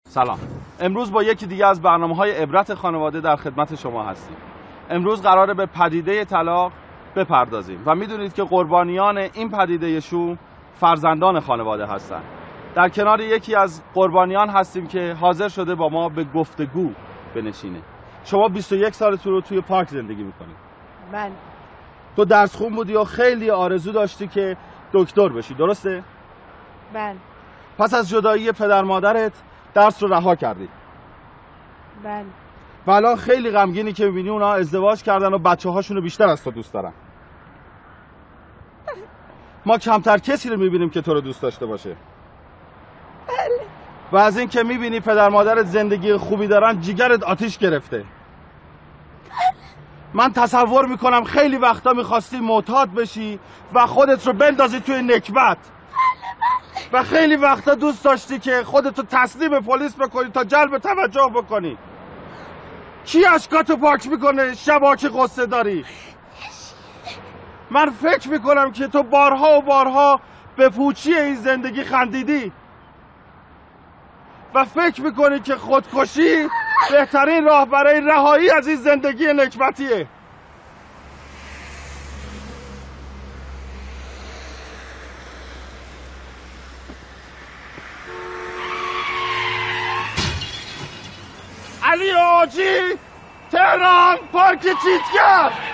سلام. امروز با یکی دیگه از برنامه‌های عبرت خانواده در خدمت شما هستیم. امروز قراره به پدیده طلاق بپردازیم و میدونید که قربانیان این پدیده شوم فرزندان خانواده هستند. در کنار یکی از قربانیان هستیم که حاضر شده با ما به گفتگو بنشینه. شما 21 سالتون رو توی پارک زندگی میکنید. من تو درس خون بودی و خیلی آرزو داشتی که دکتر بشی، درسته؟ من پس از جدایی پدر مادرت درس رو رها کردی. من و الان خیلی غمگینی که میبینی اونا ازدواج کردن و بچه هاشون رو بیشتر از تو دوست دارن. ما کمتر کسی رو میبینیم که تو رو دوست داشته باشه. بله. و از این که میبینی پدر مادرت زندگی خوبی دارن جیگرت آتیش گرفته. بله. من تصور میکنم خیلی وقتا میخواستی معتاد بشی و خودت رو بندازی توی نکبت. و خیلی وقتا دوست داشتی که خودتو تسلیم پلیس بکنی تا جلب توجه بکنی. کی اشکاتو پاک میکنه شبا که قصه داری؟ من فکر میکنم که تو بارها و بارها به پوچی این زندگی خندیدی و فکر میکنی که خودکشی بهترین راه برای رهایی از این زندگی نکبتیه. علی آجی، تهران، پارک چیتگر.